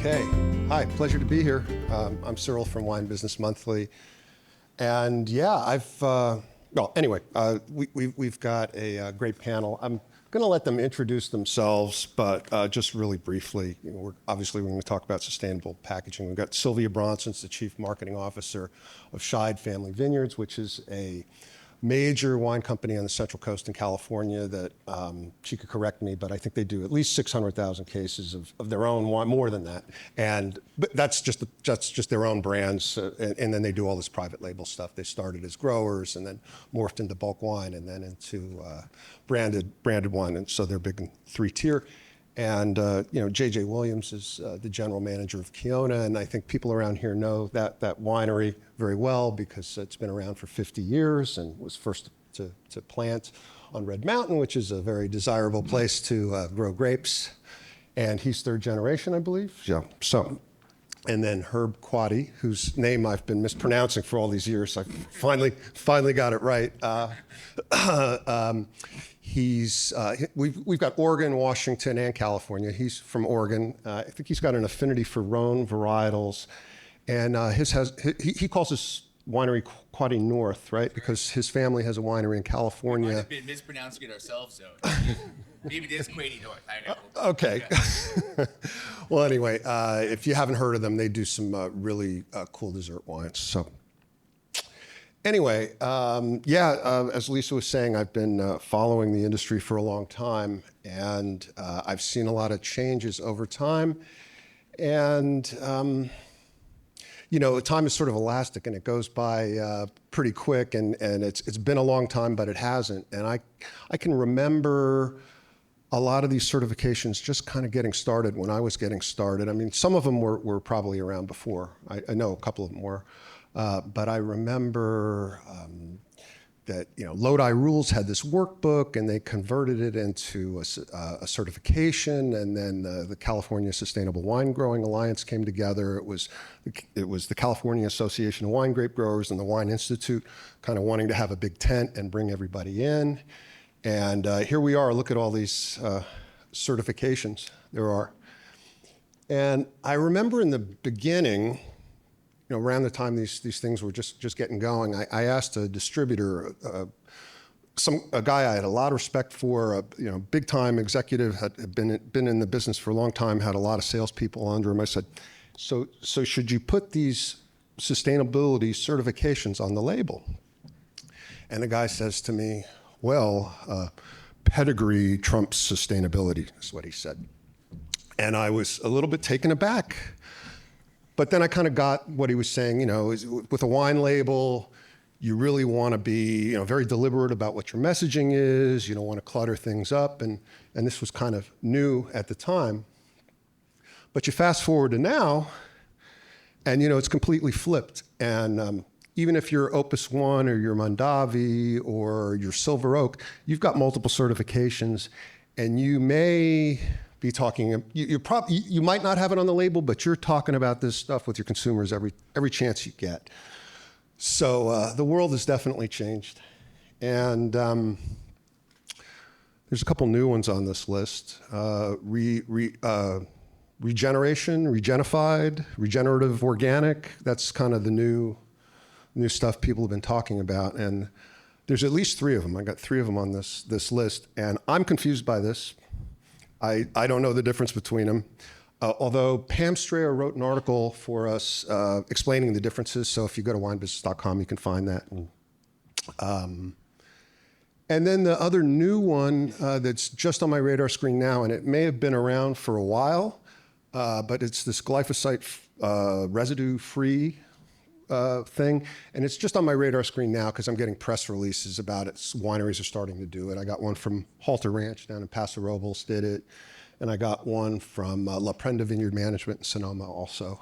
Okay. Hi, pleasure to be here. I'm Cyril from Wine Business Monthly. And yeah, we've got a great panel. I'm going to let them introduce themselves, but just really briefly, we're going to talk about sustainable packaging. We've got Sylvia Bronson's the Chief Marketing Officer of Scheid Family Vineyards, which is a major wine company on the Central Coast in California that, she could correct me, but I think they do at least 600,000 cases of their own wine, more than that. But that's just their own brands, and then they do all this private label stuff. They started as growers and then morphed into bulk wine and then into branded wine, and so they're big in three-tier. And J.J. Williams is the general manager of Kiona, and I think people around here know that winery very well because it's been around for 50 years and was first to plant on Red Mountain, which is a very desirable place to grow grapes. And he's third generation, I believe. Yeah. So, and then Herb Quady, whose name I've been mispronouncing for all these years. I finally got it right. We've got Oregon, Washington, and California. He's from Oregon. I think he's got an affinity for Rhone varietals, and he calls his winery Quady North, right? Because his family has a winery in California. We might have been mispronouncing it ourselves, so maybe it is Quady North. I know. Okay. Yeah. Well, anyway, if you haven't heard of them, they do some really cool dessert wines. So. Anyway, as Lisa was saying, I've been following the industry for a long time, and I've seen a lot of changes over time. And, time is sort of elastic, and it goes by pretty quick, and it's been a long time, but it hasn't. And I can remember a lot of these certifications just kind of getting started when I was getting started. I mean, some of them were probably around before. I know a couple of them were. But I remember that Lodi Rules had this workbook, and they converted it into a certification, and then the California Sustainable Wine Growing Alliance came together. It was the California Association of Wine Grape Growers and the Wine Institute kind of wanting to have a big tent and bring everybody in. And here we are. Look at all these certifications there are. And I remember in the beginning, around the time these things were just getting going, I asked a distributor, a guy I had a lot of respect for, big time executive, had been in the business for a long time, had a lot of salespeople under him. I said, so should you put these sustainability certifications on the label? And the guy says to me, well, pedigree trumps sustainability, is what he said. And I was a little bit taken aback. But then I kind of got what he was saying, with a wine label, you really want to be, very deliberate about what your messaging is. You don't want to clutter things up. And this was kind of new at the time. But you fast forward to now, and, it's completely flipped. And even if you're Opus One or your Mondavi or your Silver Oak, you've got multiple certifications, and you may be talking, you might not have it on the label, but you're talking about this stuff with your consumers every chance you get. So the world has definitely changed. And there's a couple new ones on this list. Regeneration, regenified, regenerative organic. That's kind of the new stuff people have been talking about. And there's at least 3 of them. I got 3 of them on this list. And I'm confused by this. I don't know the difference between them. Although Pam Strayer wrote an article for us explaining the differences. So if you go to winebusiness.com, you can find that. And then the other new one that's just on my radar screen now, and it may have been around for a while, but it's this glyphosate residue-free thing. And it's just on my radar screen now because I'm getting press releases about it. Wineries are starting to do it. I got one from Halter Ranch down in Paso Robles did it. And I got one from La Prenda Vineyard Management in Sonoma also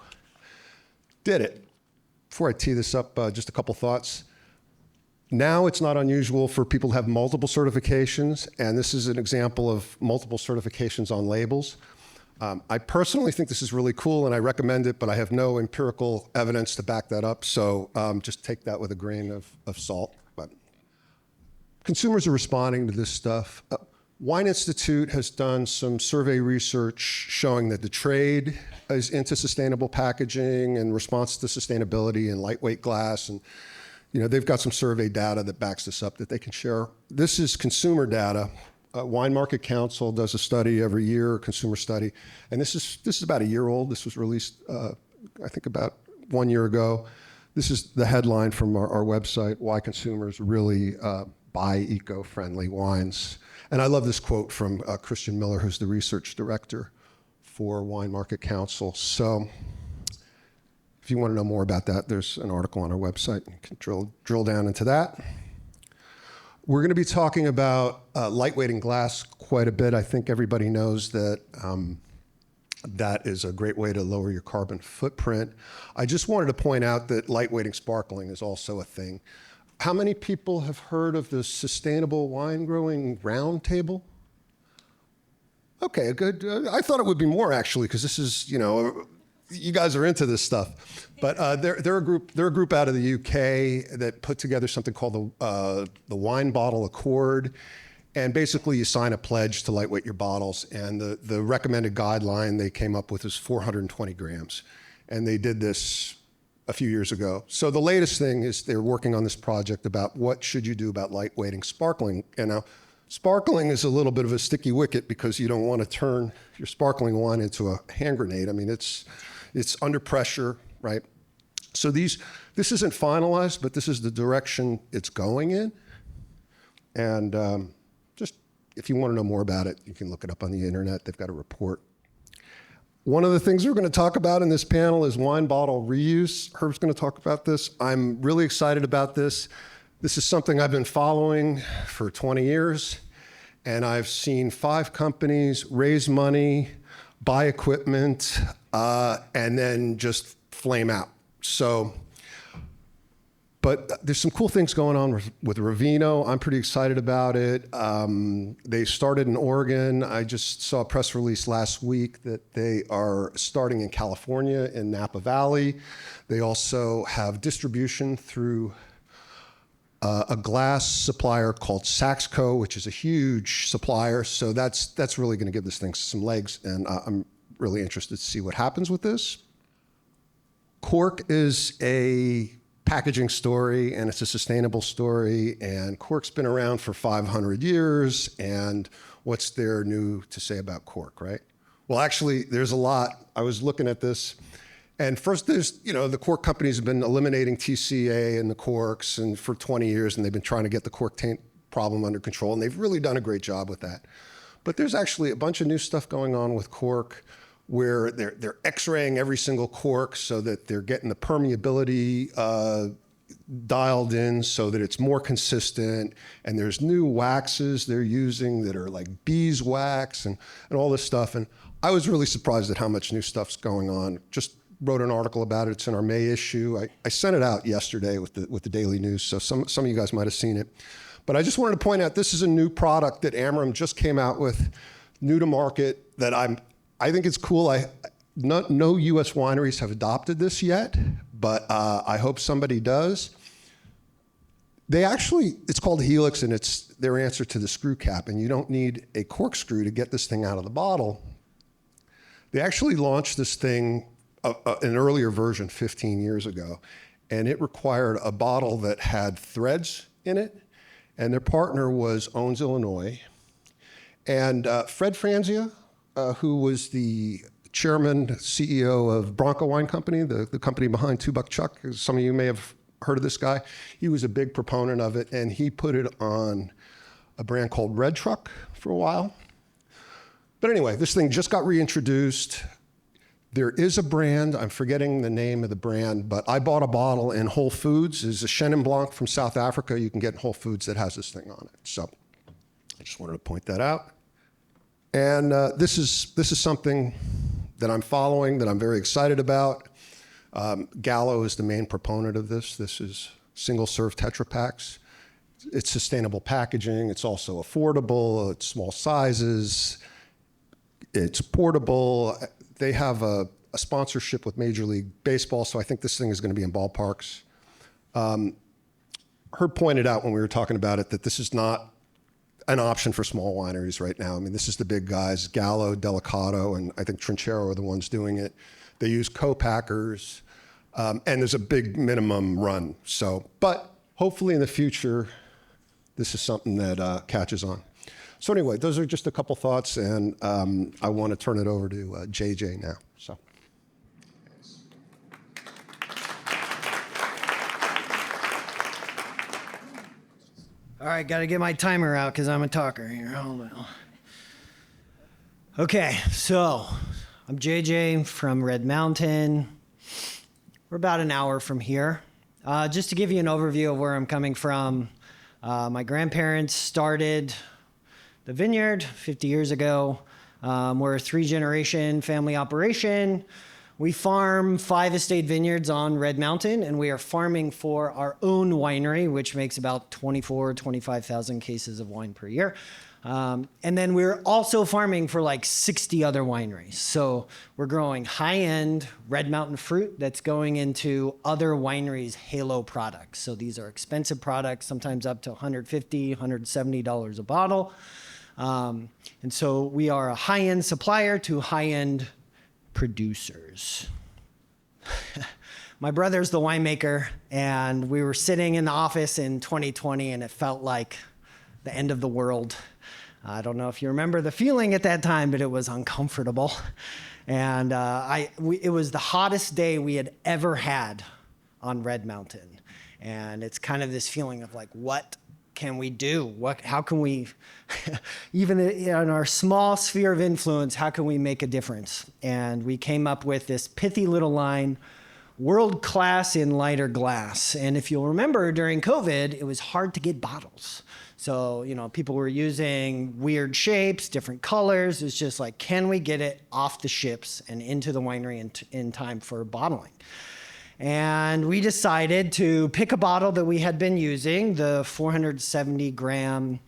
did it. Before I tee this up, just a couple thoughts. Now it's not unusual for people to have multiple certifications, and this is an example of multiple certifications on labels. I personally think this is really cool, and I recommend it, but I have no empirical evidence to back that up, so just take that with a grain of salt. But consumers are responding to this stuff. Wine Institute has done some survey research showing that the trade is into sustainable packaging and response to sustainability and lightweight glass. And, they've got some survey data that backs this up that they can share. This is consumer data. Wine Market Council does a study every year, a consumer study. And this is about a year old. This was released, I think, about 1 year ago. This is the headline from our website, Why Consumers Really Buy Eco-Friendly Wines. And I love this quote from Christian Miller, who's the research director for Wine Market Council. So if you want to know more about that, there's an article on our website. You can drill down into that. We're going to be talking about lightweighting glass quite a bit. I think everybody knows that that is a great way to lower your carbon footprint. I just wanted to point out that lightweighting sparkling is also a thing. How many people have heard of the Sustainable Wine Growing Roundtable? Okay, good. I thought it would be more, actually, because this is, you guys are into this stuff. But they're a group out of the UK that put together something called the Wine Bottle Accord. And basically, you sign a pledge to lightweight your bottles. And the recommended guideline they came up with is 420 grams. And they did this a few years ago. So the latest thing is they're working on this project about what should you do about lightweighting sparkling. And now, sparkling is a little bit of a sticky wicket because you don't want to turn your sparkling wine into a hand grenade. I mean, it's under pressure, right? So this isn't finalized, but this is the direction it's going in. And just if you want to know more about it, you can look it up on the internet. They've got a report. One of the things we're going to talk about in this panel is wine bottle reuse. Herb's going to talk about this. I'm really excited about this. This is something I've been following for 20 years, and I've seen 5 companies raise money, buy equipment, and then just flame out. But there's some cool things going on with Ravino. I'm pretty excited about it. They started in Oregon. I just saw a press release last week that they are starting in California in Napa Valley. They also have distribution through a glass supplier called Saxco, which is a huge supplier. So that's really going to give this thing some legs, and I'm really interested to see what happens with this. Cork is a packaging story, and it's a sustainable story, and cork's been around for 500 years, and what's there new to say about cork, right? Well, actually, there's a lot. I was looking at this, and first there's, the cork companies have been eliminating TCA and the corks and for 20 years, and they've been trying to get the cork taint problem under control, and they've really done a great job with that. But there's actually a bunch of new stuff going on with cork, where they're x-raying every single cork so that they're getting the permeability dialed in so that it's more consistent. And there's new waxes they're using that are like beeswax and all this stuff. And I was really surprised at how much new stuff's going on. Just wrote an article about it. It's in our May issue. I sent it out yesterday with the Daily News, so some of you guys might have seen it. But I just wanted to point out this is a new product that Amram just came out with, new to market, that I think it's cool. No U.S. wineries have adopted this yet, but I hope somebody does. It's called Helix, and it's their answer to the screw cap, and you don't need a corkscrew to get this thing out of the bottle. They actually launched this thing, an earlier version 15 years ago, and it required a bottle that had threads in it, and their partner was Owens, Illinois. And Fred Franzia, who was the chairman, CEO of Bronco Wine Company, the company behind Two Buck Chuck. Some of you may have heard of this guy. He was a big proponent of it, and he put it on a brand called Red Truck for a while. But anyway, this thing just got reintroduced. There is a brand, I'm forgetting the name of the brand, but I bought a bottle in Whole Foods. It's a Chenin Blanc from South Africa. You can get in Whole Foods that has this thing on it. So I just wanted to point that out. And this is something that I'm following, that I'm very excited about. Gallo is the main proponent of this. This is single-serve Tetra Paks. It's sustainable packaging. It's also affordable. It's small sizes. It's portable. They have a sponsorship with Major League Baseball, so I think this thing is going to be in ballparks. Herb pointed out when we were talking about it that this is not an option for small wineries right now. I mean, this is the big guys, Gallo, Delicato, and I think Trinchero are the ones doing it. They use co-packers, and there's a big minimum run. So, but hopefully in the future, this is something that catches on. So anyway, those are just a couple thoughts, and I want to turn it over to JJ now. So. All right, got to get my timer out because I'm a talker here. Hold on. Okay, so I'm JJ from Red Mountain. We're about an hour from here. Just to give you an overview of where I'm coming from, my grandparents started the vineyard 50 years ago. We're a 3-generation family operation. We farm 5 estate vineyards on Red Mountain, and we are farming for our own winery, which makes about 25,000 cases of wine per year. And then we're also farming for like 60 other wineries. So we're growing high-end Red Mountain fruit that's going into other wineries' halo products. So these are expensive products, sometimes up to $150, $170 a bottle. And so we are a high-end supplier to high-end producers. My brother's the winemaker, and we were sitting in the office in 2020, and it felt like the end of the world. I don't know if you remember the feeling at that time, but it was uncomfortable. And it was the hottest day we had ever had on Red Mountain. And it's kind of this feeling of like, what can we do? How can we, even in our small sphere of influence, how can we make a difference? And we came up with this pithy little line, world class in lighter glass. And if you'll remember, during COVID, it was hard to get bottles. So, people were using weird shapes, different colors. It's just like, can we get it off the ships and into the winery in time for bottling? And we decided to pick a bottle that we had been using, the 470 gram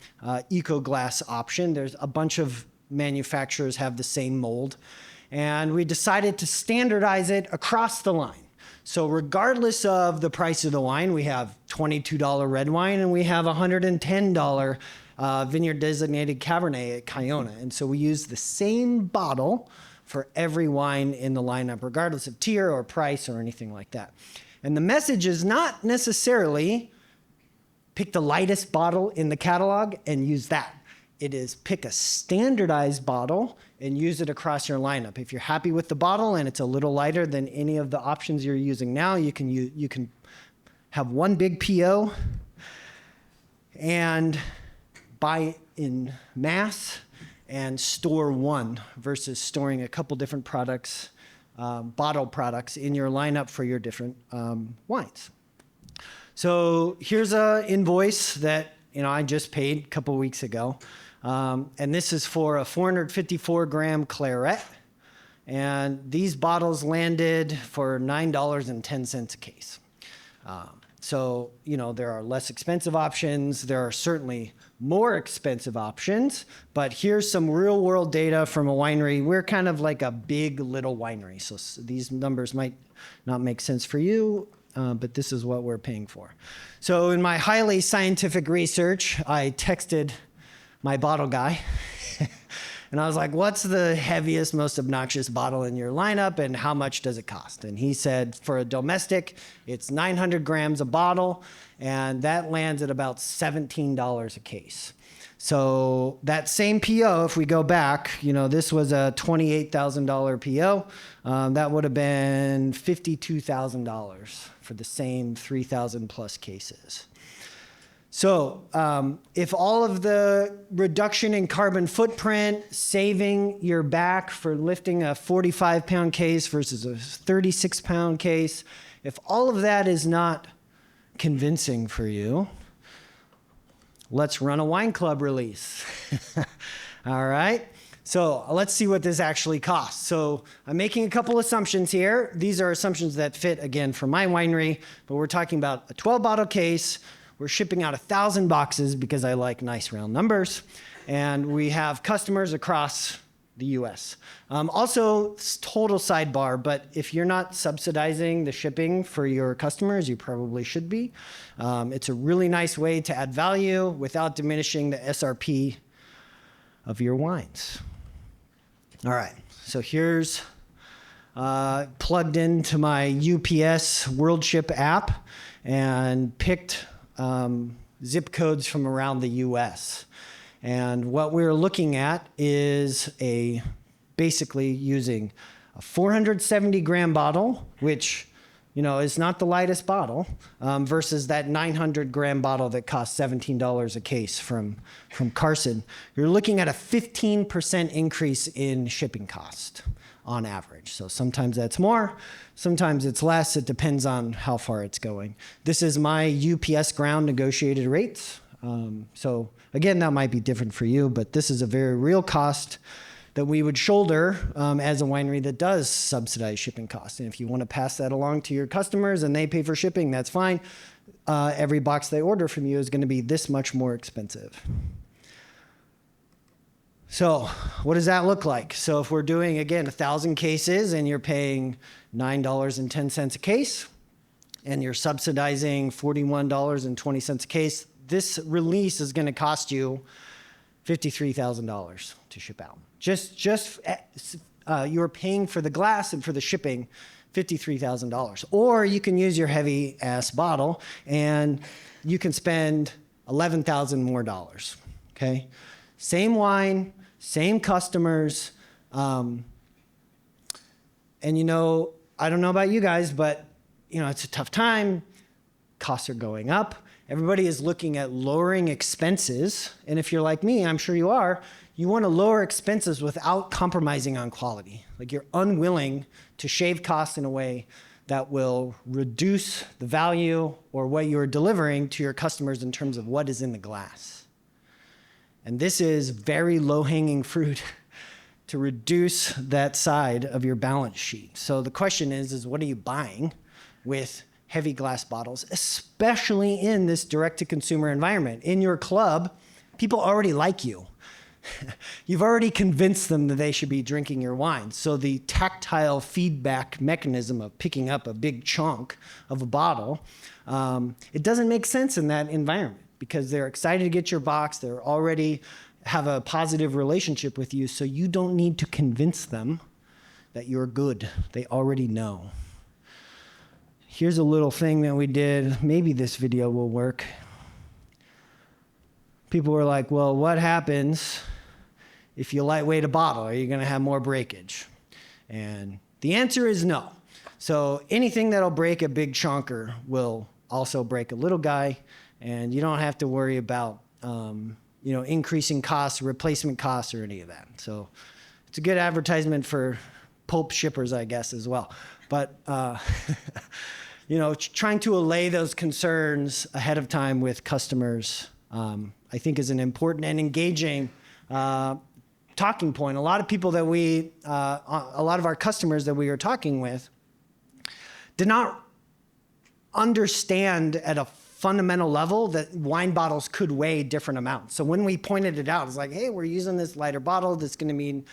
Eco Glass option. There's a bunch of manufacturers have the same mold. And we decided to standardize it across the line. So regardless of the price of the wine, we have $22 red wine and we have $110 vineyard designated Cabernet at Kiona. And so we use the same bottle for every wine in the lineup, regardless of tier or price or anything like that. And the message is not necessarily pick the lightest bottle in the catalog and use that. It is pick a standardized bottle and use it across your lineup. If you're happy with the bottle and it's a little lighter than any of the options you're using now, you can have one big PO and buy in mass and store one versus storing a couple different products, bottle products in your lineup for your different wines. So here's an invoice that I just paid a couple weeks ago. And this is for a 454 gram claret. And these bottles landed for $9.10 a case. So, there are less expensive options. There are certainly more expensive options, but here's some real world data from a winery. We're kind of like a big little winery. So these numbers might not make sense for you, but this is what we're paying for. So in my highly scientific research, I texted my bottle guy and I was like, what's the heaviest, most obnoxious bottle in your lineup and how much does it cost? And he said, for a domestic, it's 900 grams a bottle, and that lands at about $17 a case. So that same PO, if we go back, this was a $28,000 PO. That would have been $52,000 for the same 3,000 plus cases. So if all of the reduction in carbon footprint, saving your back for lifting a 45-pound case versus a 36-pound case, if all of that is not convincing for you, let's run a wine club release. All right. So let's see what this actually costs. So I'm making a couple assumptions here. These are assumptions that fit, again, for my winery, but we're talking about a 12-bottle case. We're shipping out 1,000 boxes because I like nice round numbers. And we have customers across the US. Also, total sidebar, but if you're not subsidizing the shipping for your customers, you probably should be. It's a really nice way to add value without diminishing the SRP of your wines. All right, so here's plugged into my UPS WorldShip app and picked zip codes from around the US. And what we're looking at is basically using a 470 gram bottle, which, is not the lightest bottle, versus that 900 gram bottle that costs $17 a case from Carson. You're looking at a 15% increase in shipping cost on average. So sometimes that's more, sometimes it's less. It depends on how far it's going. This is my UPS ground negotiated rates. So again, that might be different for you, but this is a very real cost that we would shoulder as a winery that does subsidize shipping costs. And if you want to pass that along to your customers and they pay for shipping, that's fine. Every box they order from you is going to be this much more expensive. So what does that look like? So if we're doing, again, 1,000 cases and you're paying $9.10 a case and you're subsidizing $41.20 a case, this release is going to cost you $53,000 to ship out. Just you're paying for the glass and for the shipping, $53,000. Or you can use your heavy ass bottle and you can spend $11,000 more dollars. Okay, same wine, same customers, and I don't know about you guys, but it's a tough time. Costs are going up. Everybody is looking at lowering expenses. And if you're like me, I'm sure you are, you want to lower expenses without compromising on quality. Like you're unwilling to shave costs in a way that will reduce the value or what you're delivering to your customers in terms of what is in the glass. And this is very low-hanging fruit to reduce that side of your balance sheet. So the question is what are you buying with heavy glass bottles, especially in this direct-to-consumer environment? In your club, people already like you. You've already convinced them that they should be drinking your wine. So the tactile feedback mechanism of picking up a big chunk of a bottle, it doesn't make sense in that environment because they're excited to get your box. They already have a positive relationship with you, so you don't need to convince them that you're good. They already know. Here's a little thing that we did. Maybe this video will work. People were like, well, what happens if you lightweight a bottle? Are you going to have more breakage? And the answer is no. So anything that'll break a big chunker will also break a little guy, and you don't have to worry about increasing costs, replacement costs, or any of that. So it's a good advertisement for pulp shippers, I guess, as well. But trying to allay those concerns ahead of time with customers, I think is an important and engaging talking point. A lot of people that a lot of our customers that we were talking with did not understand at a fundamental level that wine bottles could weigh different amounts. So when we pointed it out, it's like, hey, we're using this lighter bottle that's going to mean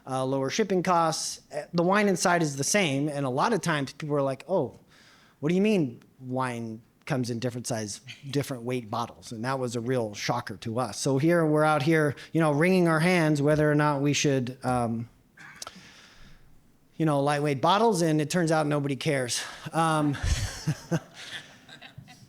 lower shipping costs. The wine inside is the same. And a lot of times people are like, oh, what do you mean wine comes in different size, different weight bottles? And that was a real shocker to us. So here we're out here, wringing our hands whether or not we should, lightweight bottles, and it turns out nobody cares.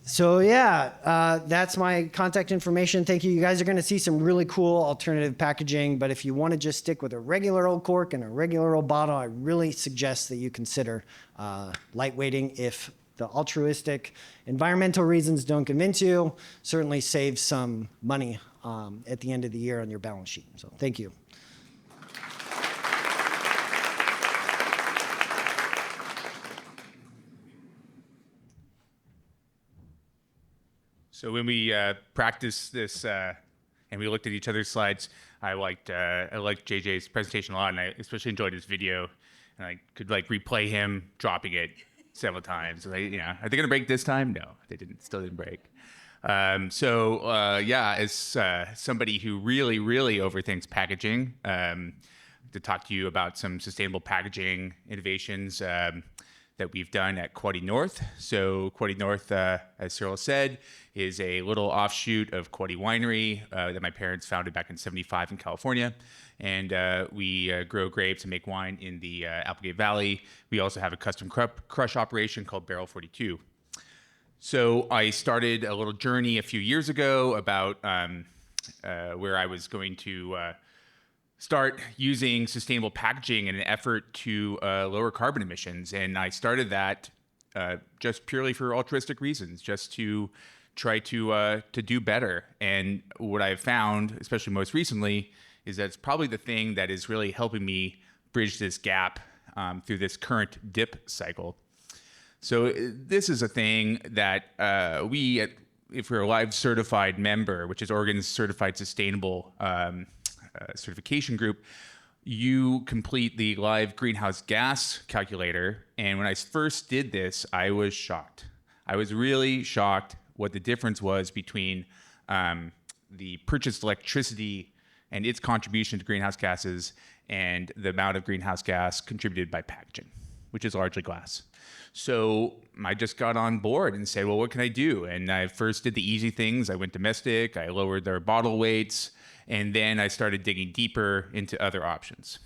So yeah, that's my contact information. Thank you. You guys are going to see some really cool alternative packaging, but if you want to just stick with a regular old cork and a regular old bottle, I really suggest that you consider lightweighting. If the altruistic environmental reasons don't convince you, certainly save some money at the end of the year on your balance sheet. So thank you. So when we practiced this and we looked at each other's slides, I liked JJ's presentation a lot, and I especially enjoyed his video. And I could replay him dropping it several times. Are they gonna break this time? No, they didn't. Still didn't break. As somebody who really overthinks packaging, to talk to you about some sustainable packaging innovations that we've done at Quady North. So Quady North, as Cyril said, is a little offshoot of Quady Winery that my parents founded back in '75 in California. And we grow grapes and make wine in the Applegate Valley. We also have a custom crush operation called Barrel 42. So I started a little journey a few years ago about where I was going to start using sustainable packaging in an effort to lower carbon emissions. And I started that just purely for altruistic reasons, just to try to do better. And what I've found, especially most recently, is that it's probably the thing that is really helping me bridge this gap through this current dip cycle. So this is a thing that if we're a Live certified member, which is Oregon's certified sustainable certification group, you complete the Live greenhouse gas calculator. And when I first did this, I was shocked. I was really shocked what the difference was between the purchased electricity and its contribution to greenhouse gases and the amount of greenhouse gas contributed by packaging, which is largely glass. So I just got on board and said, well, what can I do? And I first did the easy things. I went domestic, I lowered their bottle weights, and then I started digging deeper into other options.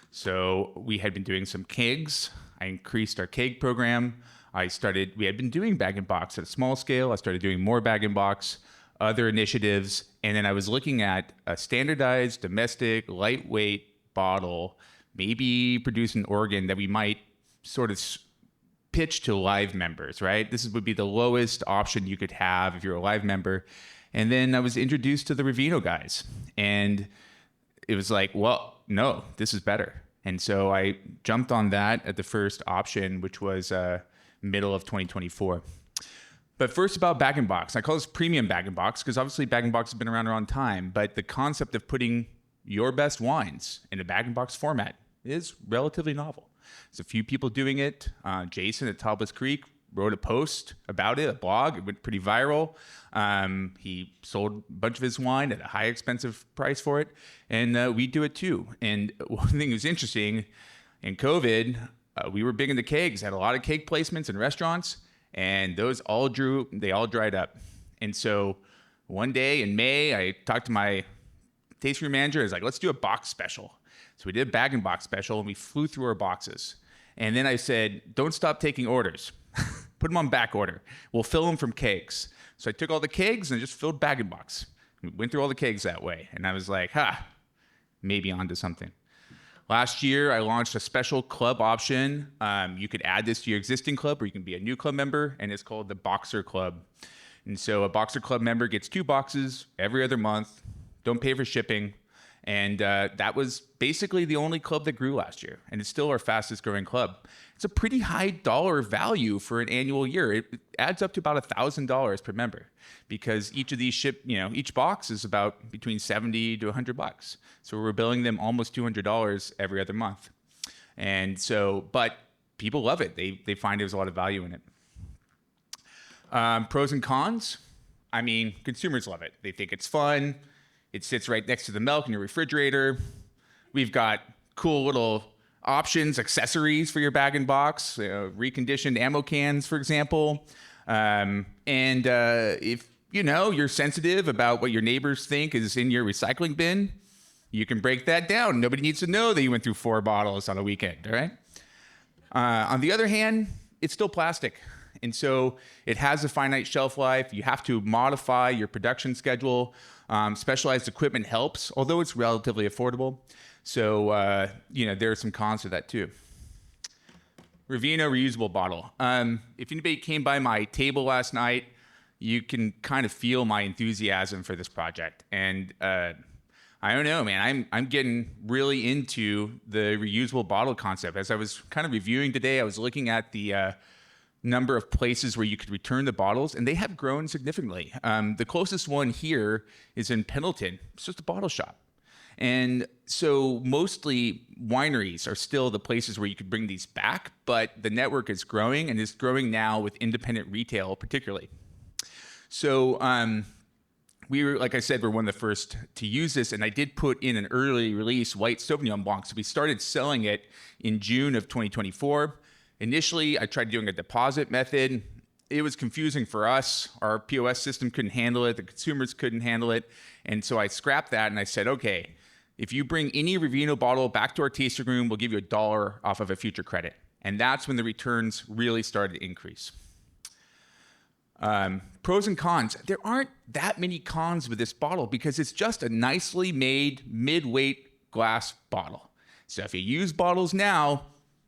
So we had been doing some kegs. I increased our keg program. We had been doing bag-in-box at a small scale. I started doing more bag-in-box, other initiatives, and then I was looking at a standardized, domestic, lightweight bottle, maybe produced in Oregon, that we might sort of pitch to Live members, right? This would be the lowest option you could have if you're a Live member. And then I was introduced to the Ravino guys, and it was like, well, no, this is better. And so I jumped on that at the first option, which was middle of 2024. But first about bag-in-box. I call this premium bag-in-box because obviously bag-in-box has been around a long time, but the concept of putting your best wines in a bag-in-box format is relatively novel. There's a few people doing it. Jason at Talbot's Creek wrote a post about it, a blog. It went pretty viral. He sold a bunch of his wine at a high expensive price for it. And we do it too. And one thing that was interesting, in COVID, we were big into kegs, had a lot of keg placements in restaurants, and those all dried up. And so one day in May, I talked to my tasting room manager. I was like, let's do a box special. So we did a bag-in-box special, and we flew through our boxes. And then I said, don't stop taking orders. Put them on back order. We'll fill them from kegs. So I took all the kegs and just filled bag-in-box. We went through all the kegs that way. And I was like, maybe onto something. Last year, I launched a special club option. You could add this to your existing club, or you can be a new club member, and it's called the Boxer Club. And so a Boxer Club member gets 2 boxes every other month, don't pay for shipping. And that was basically the only club that grew last year. And it's still our fastest growing club. It's a pretty high dollar value for an annual year. It adds up to about $1,000 per member, because each of these each box is about between $70 to $100. So we're billing them almost $200 every other month. And so, but people love it. They find there's a lot of value in it. Pros and cons. I mean, consumers love it. They think it's fun. It sits right next to the milk in your refrigerator. We've got cool little options, accessories for your bag-in-box, reconditioned ammo cans, for example. And if you're sensitive about what your neighbors think is in your recycling bin, you can break that down. Nobody needs to know that you went through 4 bottles on a weekend, all right? On the other hand, it's still plastic. And so it has a finite shelf life. You have to modify your production schedule. Specialized equipment helps, although it's relatively affordable. So, there are some cons to that too. Ravino reusable bottle. If anybody came by my table last night, you can kind of feel my enthusiasm for this project. And I don't know, man, I'm getting really into the reusable bottle concept. As I was kind of reviewing today, I was looking at the number of places where you could return the bottles, and they have grown significantly. The closest one here is in Pendleton. It's just a bottle shop. And so mostly wineries are still the places where you could bring these back, but the network is growing, and it's growing now with independent retail particularly. So we were, like I said, we're one of the first to use this, and I did put in an early release white Sauvignon Blanc. So we started selling it in June of 2024. Initially, I tried doing a deposit method. It was confusing for us. Our POS system couldn't handle it. The consumers couldn't handle it. And so I scrapped that and I said, okay, if you bring any Rivino bottle back to our tasting room, we'll give you $1 off of a future credit. And that's when the returns really started to increase. Pros and cons. There aren't that many cons with this bottle because it's just a nicely made mid-weight glass bottle. So if you use bottles now,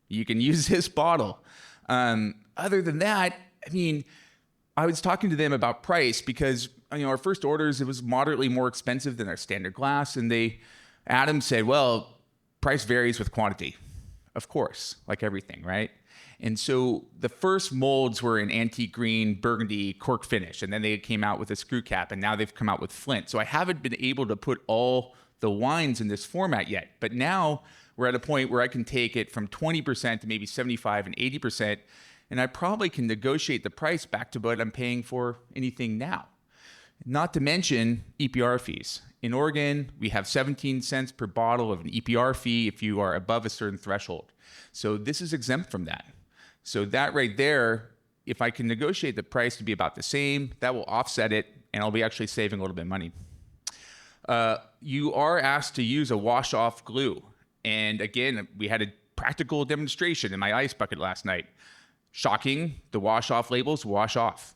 you can use this bottle. Other than that, I mean, I was talking to them about price because our first orders, it was moderately more expensive than our standard glass. And Adam said, well, price varies with quantity. Of course, like everything, right? And so the first molds were in antique green, burgundy, cork finish. And then they came out with a screw cap, and now they've come out with flint. So I haven't been able to put all the wines in this format yet. But now we're at a point where I can take it from 20% to maybe 75 and 80%. And I probably can negotiate the price back to what I'm paying for anything now. Not to mention EPR fees. In Oregon, we have 17 cents per bottle of an EPR fee if you are above a certain threshold. So this is exempt from that. So that right there, if I can negotiate the price to be about the same, that will offset it, and I'll be actually saving a little bit of money. You are asked to use a wash-off glue. And again, we had a practical demonstration in my ice bucket last night. Shocking, the wash-off labels wash off.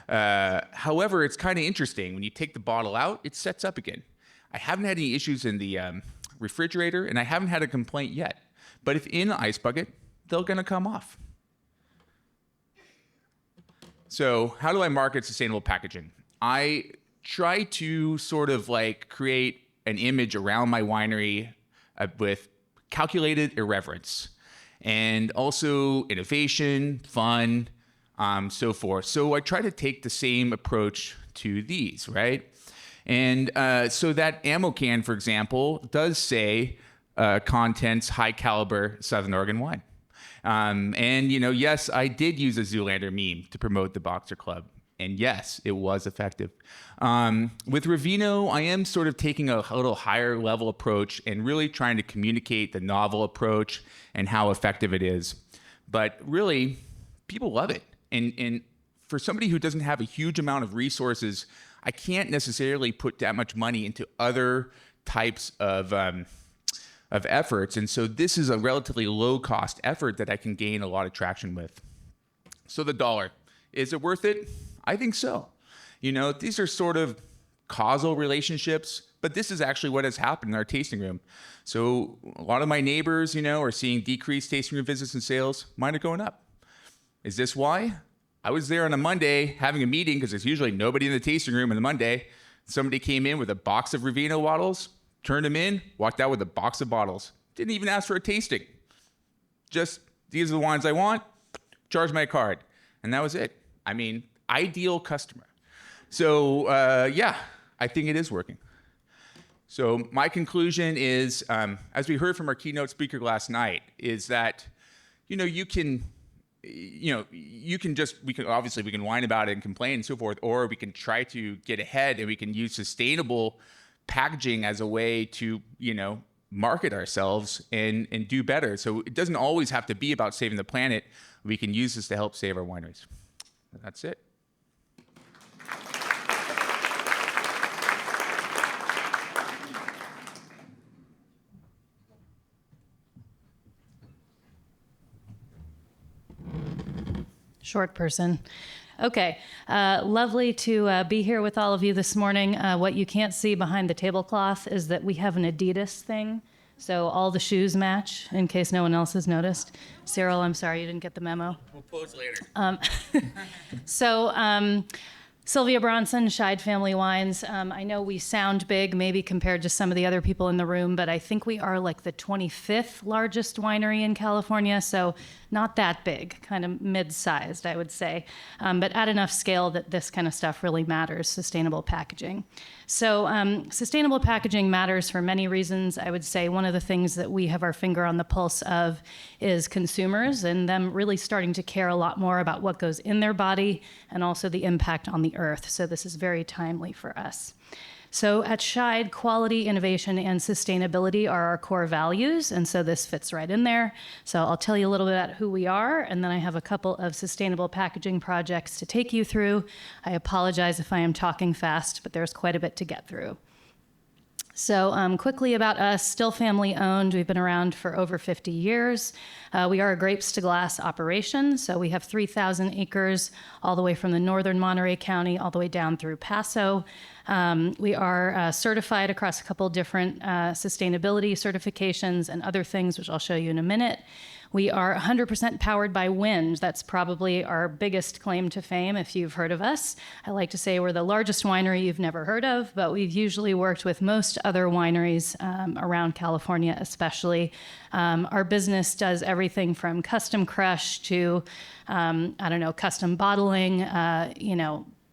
However, it's kind of interesting. When you take the bottle out, it sets up again. I haven't had any issues in the refrigerator, and I haven't had a complaint yet. But if in the ice bucket, they're going to come off. So how do I market sustainable packaging? I try to sort of like create an image around my winery with calculated irreverence and also innovation, fun, so forth. So I try to take the same approach to these, right? And so that ammo can, for example, does say contents high caliber Southern Oregon wine. And, yes, I did use a Zoolander meme to promote the Boxer Club. And yes, it was effective. With Rivino, I am sort of taking a little higher level approach and really trying to communicate the novel approach and how effective it is. But really, people love it. And for somebody who doesn't have a huge amount of resources, I can't necessarily put that much money into other types of efforts. And so this is a relatively low cost effort that I can gain a lot of traction with. So the $1, is it worth it? I think so. These are sort of causal relationships, but this is actually what has happened in our tasting room. So a lot of my neighbors, are seeing decreased tasting room visits and sales. Mine are going up. Is this why? I was there on a Monday having a meeting because there's usually nobody in the tasting room on a Monday. Somebody came in with a box of Rivino bottles, turned them in, walked out with a box of bottles. Didn't even ask for a tasting. Just, these are the wines I want, charge my card. And that was it. I mean, ideal customer. So, I think it is working. So my conclusion is, as we heard from our keynote speaker last night, is that, we can whine about it and complain and so forth, or we can try to get ahead and we can use sustainable packaging as a way to, market ourselves and do better. So it doesn't always have to be about saving the planet. We can use this to help save our wineries. That's it. Short person. Okay, lovely to be here with all of you this morning. What you can't see behind the tablecloth is that we have an Adidas thing, so all the shoes match, in case no one else has noticed. Cyril, I'm sorry you didn't get the memo. We'll pose later. Sylvia Bronson, Scheid Family Wines. I know we sound big, maybe compared to some of the other people in the room, but I think we are like the 25th largest winery in California, so not that big, kind of mid-sized, I would say, but at enough scale that this kind of stuff really matters, sustainable packaging. So sustainable packaging matters for many reasons. I would say one of the things that we have our finger on the pulse of is consumers and them really starting to care a lot more about what goes in their body and also the impact on the earth. So this is very timely for us. So at Scheid, quality, innovation, and sustainability are our core values, and so this fits right in there. So I'll tell you a little bit about who we are, and then I have a couple of sustainable packaging projects to take you through. I apologize if I am talking fast, but there's quite a bit to get through. So quickly about us, still family owned. We've been around for over 50 years. We are a grapes to glass operation. So we have 3,000 acres all the way from the northern Monterey County all the way down through Paso. We are certified across a couple different sustainability certifications and other things, which I'll show you in a minute. We are 100% powered by wind. That's probably our biggest claim to fame if you've heard of us. I like to say we're the largest winery you've never heard of, but we've usually worked with most other wineries around California especially. Our business does everything from custom crush to, custom bottling,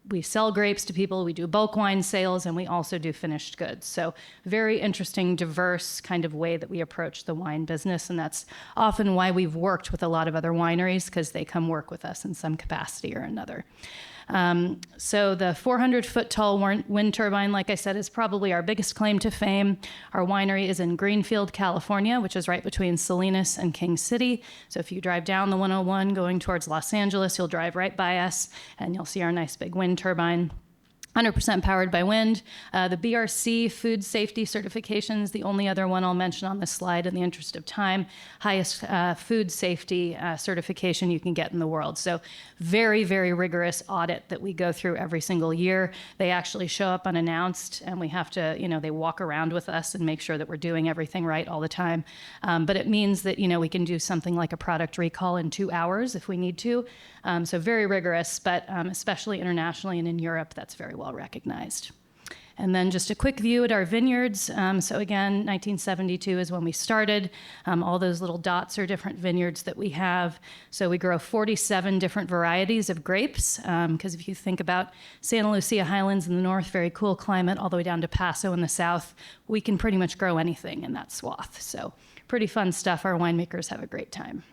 we sell grapes to people, we do bulk wine sales, and we also do finished goods. So very interesting, diverse kind of way that we approach the wine business, and that's often why we've worked with a lot of other wineries, because they come work with us in some capacity or another. So the 400-foot tall wind turbine, like I said, is probably our biggest claim to fame. Our winery is in Greenfield, California, which is right between Salinas and King City. So if you drive down the 101 going towards Los Angeles, you'll drive right by us and you'll see our nice big wind turbine. 100% powered by wind. The BRC food safety certifications, the only other one I'll mention on this slide in the interest of time, highest food safety certification you can get in the world. So very, very rigorous audit that we go through every single year. They actually show up unannounced and we have to, they walk around with us and make sure that we're doing everything right all the time. But it means that, we can do something like a product recall in 2 hours if we need to. So very rigorous, but especially internationally and in Europe, that's very well recognized. And then just a quick view at our vineyards. So again, 1972 is when we started. All those little dots are different vineyards that we have. So we grow 47 different varieties of grapes, because if you think about Santa Lucia Highlands in the north, very cool climate, all the way down to Paso in the south, we can pretty much grow anything in that swath. So pretty fun stuff. Our winemakers have a great time.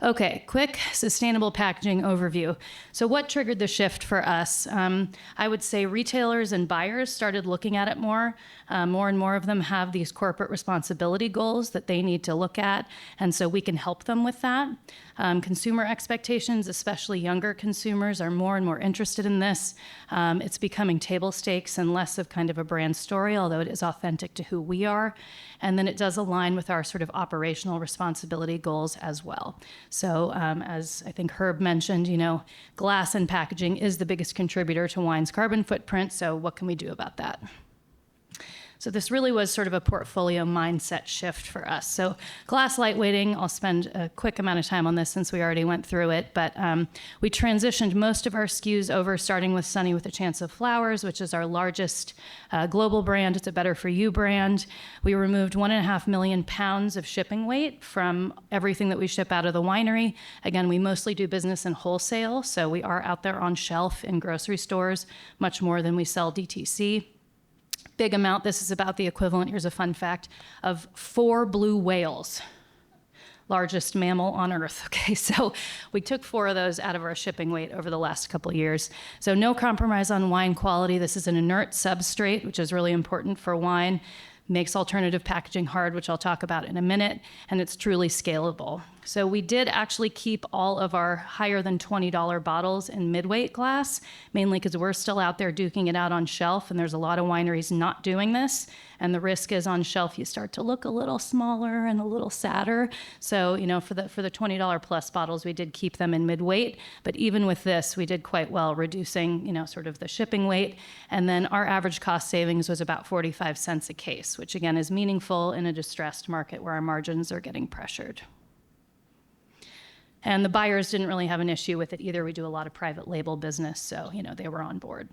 Okay, quick sustainable packaging overview. So what triggered the shift for us? I would say retailers and buyers started looking at it more. More and more of them have these corporate responsibility goals that they need to look at, and so we can help them with that. Consumer expectations, especially younger consumers, are more and more interested in this. It's becoming table stakes and less of kind of a brand story, although it is authentic to who we are. And then it does align with our sort of operational responsibility goals as well. So as I think Herb mentioned, glass and packaging is the biggest contributor to wine's carbon footprint. So what can we do about that? So this really was sort of a portfolio mindset shift for us. So glass lightweighting, I'll spend a quick amount of time on this since we already went through it, but we transitioned most of our SKUs over, starting with Sunny with a Chance of Flowers, which is our largest global brand. It's a Better For You brand. We removed 1.5 million pounds of shipping weight from everything that we ship out of the winery. Again, we mostly do business in wholesale, so we are out there on shelf in grocery stores, much more than we sell DTC. Big amount. This is about the equivalent, here's a fun fact, of 4 blue whales, largest mammal on Earth. Okay, so we took 4 of those out of our shipping weight over the last couple of years. So no compromise on wine quality. This is an inert substrate, which is really important for wine. Makes alternative packaging hard, which I'll talk about in a minute, and it's truly scalable. So we did actually keep all of our higher than $20 bottles in mid-weight glass, mainly because we're still out there duking it out on shelf, and there's a lot of wineries not doing this. And the risk is on shelf, you start to look a little smaller and a little sadder. So, for the $20 plus bottles, we did keep them in mid-weight. But even with this, we did quite well, reducing, sort of the shipping weight. And then our average cost savings was about 45 cents a case, which again is meaningful in a distressed market where our margins are getting pressured. And the buyers didn't really have an issue with it either. We do a lot of private label business, so they were on board.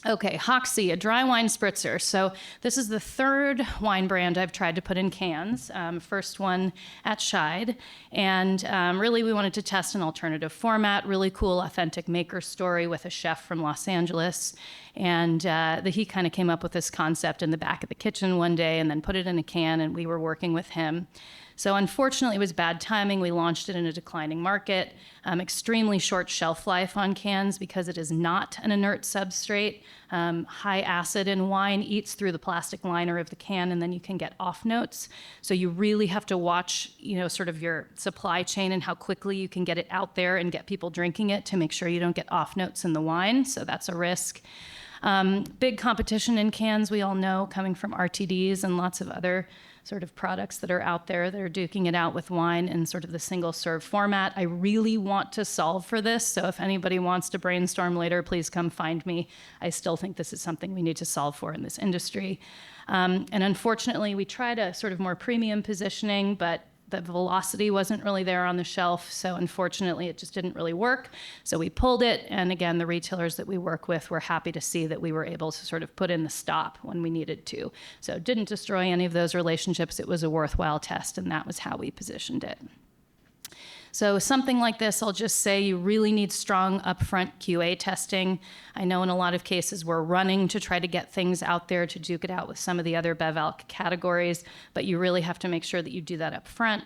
Okay, Hoxie, a dry wine spritzer. So this is the third wine brand I've tried to put in cans. First one at Scheid. And really we wanted to test an alternative format, really cool authentic maker story with a chef from Los Angeles. And he kind of came up with this concept in the back of the kitchen one day and then put it in a can, and we were working with him. So unfortunately, it was bad timing. We launched it in a declining market. Extremely short shelf life on cans because it is not an inert substrate. High acid in wine eats through the plastic liner of the can, and then you can get off notes. So you really have to watch, sort of your supply chain and how quickly you can get it out there and get people drinking it to make sure you don't get off notes in the wine. So that's a risk. Big competition in cans, we all know, coming from RTDs and lots of other sort of products that are out there that are duking it out with wine in sort of the single serve format. I really want to solve for this. So if anybody wants to brainstorm later, please come find me. I still think this is something we need to solve for in this industry. And unfortunately, we tried a sort of more premium positioning, but the velocity wasn't really there on the shelf. So unfortunately, it just didn't really work. So we pulled it. And again, the retailers that we work with were happy to see that we were able to sort of put in the stop when we needed to. So it didn't destroy any of those relationships. It was a worthwhile test, and that was how we positioned it. So something like this, I'll just say you really need strong upfront QA testing. I know in a lot of cases we're running to try to get things out there to duke it out with some of the other BevAlc categories, but you really have to make sure that you do that up front.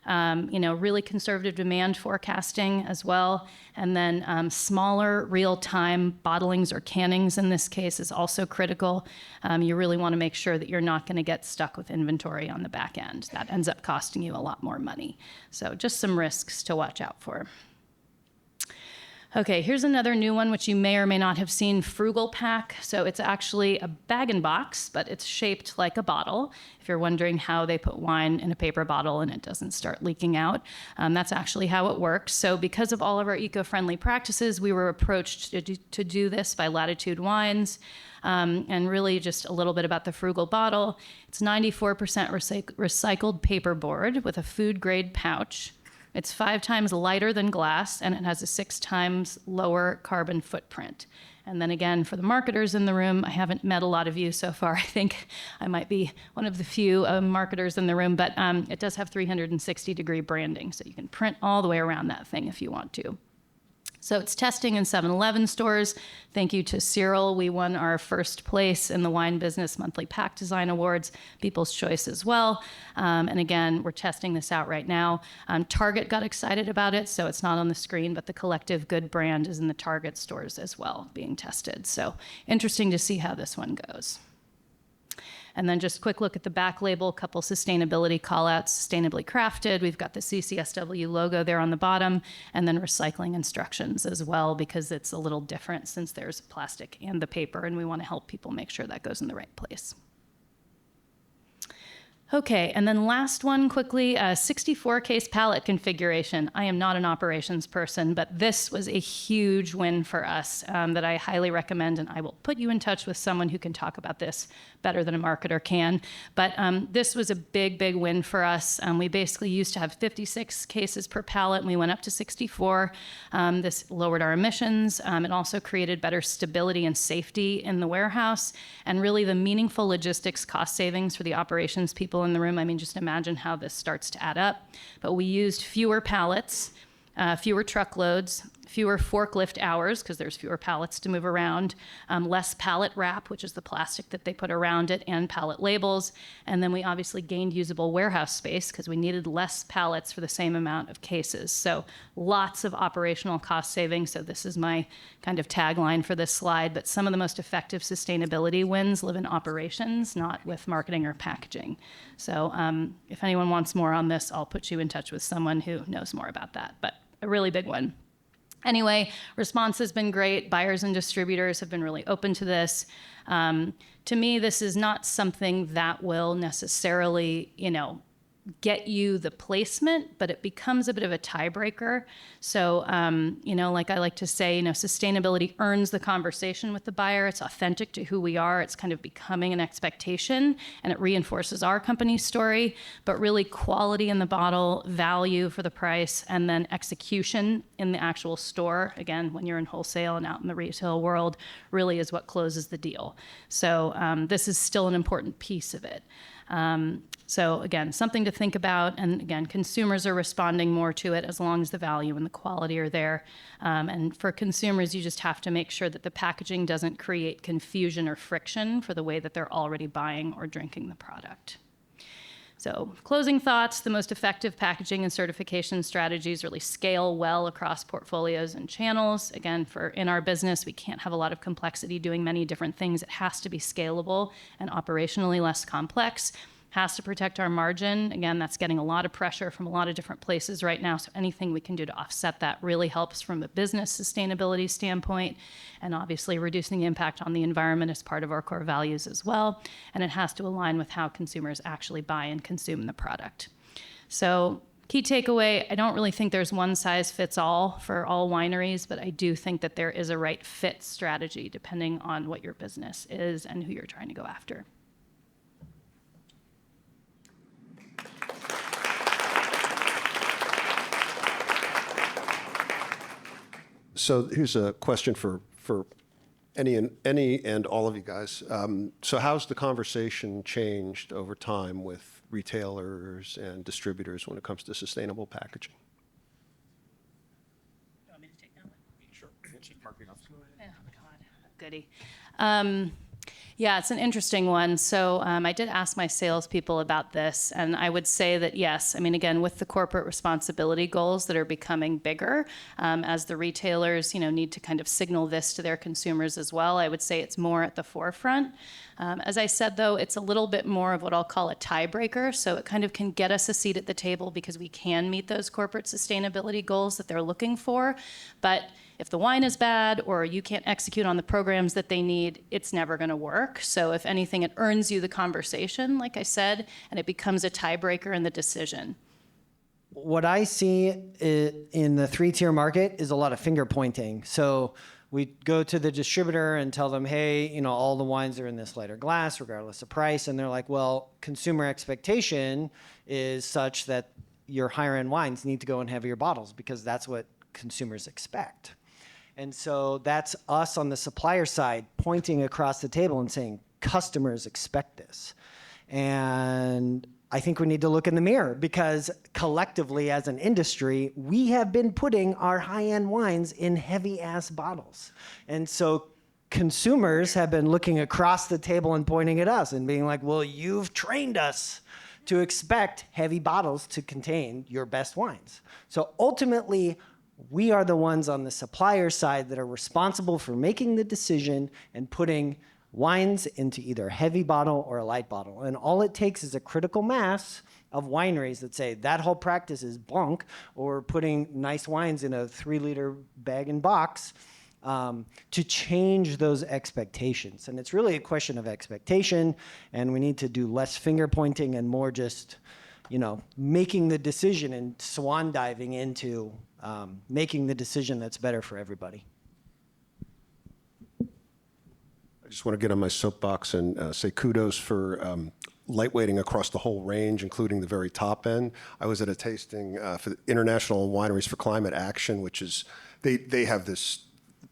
Really conservative demand forecasting as well. And then smaller real-time bottlings or cannings in this case is also critical. You really want to make sure that you're not going to get stuck with inventory on the back end. That ends up costing you a lot more money. So just some risks to watch out for. Okay, here's another new one, which you may or may not have seen, Frugal Pack. So it's actually a bag-in-box, but it's shaped like a bottle. If you're wondering how they put wine in a paper bottle and it doesn't start leaking out, that's actually how it works. So because of all of our eco-friendly practices, we were approached to do this by Latitude Wines. And really just a little bit about the Frugal bottle. It's 94% recycled paperboard with a food-grade pouch. It's 5 times lighter than glass, and it has a 6 times lower carbon footprint. And then again, for the marketers in the room, I haven't met a lot of you so far. I think I might be one of the few marketers in the room, but it does have 360-degree branding, so you can print all the way around that thing if you want to. So it's testing in 7-Eleven stores. Thank you to Cyril. We won our first place in the Wine Business Monthly Pack Design Awards, People's Choice as well. And again, we're testing this out right now. Target got excited about it, so it's not on the screen, but the Collective Good brand is in the Target stores as well, being tested. So interesting to see how this one goes. And then just a quick look at the back label, a couple sustainability callouts, sustainably crafted. We've got the CCSW logo there on the bottom, and then recycling instructions as well, because it's a little different since there's plastic and the paper, and we want to help people make sure that goes in the right place. Okay, and then last one quickly, 64-case pallet configuration. I am not an operations person, but this was a huge win for us that I highly recommend, and I will put you in touch with someone who can talk about this better than a marketer can. But this was a big, big win for us. We basically used to have 56 cases per pallet, and we went up to 64. This lowered our emissions. It also created better stability and safety in the warehouse, and really the meaningful logistics cost savings for the operations people in the room. I mean, just imagine how this starts to add up. But we used fewer pallets, fewer truckloads, fewer forklift hours, because there's fewer pallets to move around, less pallet wrap, which is the plastic that they put around it, and pallet labels. And then we obviously gained usable warehouse space because we needed less pallets for the same amount of cases. So lots of operational cost savings. So this is my kind of tagline for this slide, but some of the most effective sustainability wins live in operations, not with marketing or packaging. So if anyone wants more on this, I'll put you in touch with someone who knows more about that, but a really big one. Anyway, response has been great. Buyers and distributors have been really open to this. To me, this is not something that will necessarily, get you the placement, but it becomes a bit of a tiebreaker. So, like I like to say, sustainability earns the conversation with the buyer. It's authentic to who we are. It's kind of becoming an expectation, and it reinforces our company's story. But really, quality in the bottle, value for the price, and then execution in the actual store, again, when you're in wholesale and out in the retail world, really is what closes the deal. So this is still an important piece of it. So again, something to think about. And again, consumers are responding more to it as long as the value and the quality are there. And for consumers, you just have to make sure that the packaging doesn't create confusion or friction for the way that they're already buying or drinking the product. So closing thoughts, the most effective packaging and certification strategies really scale well across portfolios and channels. Again, in our business, we can't have a lot of complexity doing many different things. It has to be scalable and operationally less complex. Has to protect our margin. Again, that's getting a lot of pressure from a lot of different places right now. So anything we can do to offset that really helps from a business sustainability standpoint. And obviously reducing the impact on the environment is part of our core values as well. And it has to align with how consumers actually buy and consume the product. So key takeaway, I don't really think there's one size fits all for all wineries, but I do think that there is a right fit strategy depending on what your business is and who you're trying to go after. So here's a question for any and all of you guys. So how's the conversation changed over time with retailers and distributors when it comes to sustainable packaging? You want me to take that one? Sure. Chief Marketing Officer. Oh, God. Goody. Yeah, it's an interesting one. So I did ask my salespeople about this, and I would say that yes, again, with the corporate responsibility goals that are becoming bigger, as the retailers, need to kind of signal this to their consumers as well, I would say it's more at the forefront. As I said, though, it's a little bit more of what I'll call a tiebreaker. So it kind of can get us a seat at the table because we can meet those corporate sustainability goals that they're looking for. But if the wine is bad or you can't execute on the programs that they need, it's never going to work. So if anything, it earns you the conversation, like I said, and it becomes a tiebreaker in the decision. What I see in the three-tier market is a lot of finger pointing. So we go to the distributor and tell them, hey, all the wines are in this lighter glass, regardless of price. And they're like, well, consumer expectation is such that your higher end wines need to go in heavier bottles because that's what consumers expect. And so that's us on the supplier side pointing across the table and saying, customers expect this. And I think we need to look in the mirror because collectively as an industry, we have been putting our high-end wines in heavy-ass bottles. And so consumers have been looking across the table and pointing at us and being like, well, you've trained us to expect heavy bottles to contain your best wines. So ultimately, we are the ones on the supplier side that are responsible for making the decision and putting wines into either a heavy bottle or a light bottle. And all it takes is a critical mass of wineries that say that whole practice is bunk, or putting nice wines in a 3-liter bag and box to change those expectations. And it's really a question of expectation, and we need to do less finger pointing and more just, making the decision and swan diving into making the decision that's better for everybody. I just want to get on my soapbox and say kudos for lightweighting across the whole range, including the very top end. I was at a tasting for the International Wineries for Climate Action, which is, they have this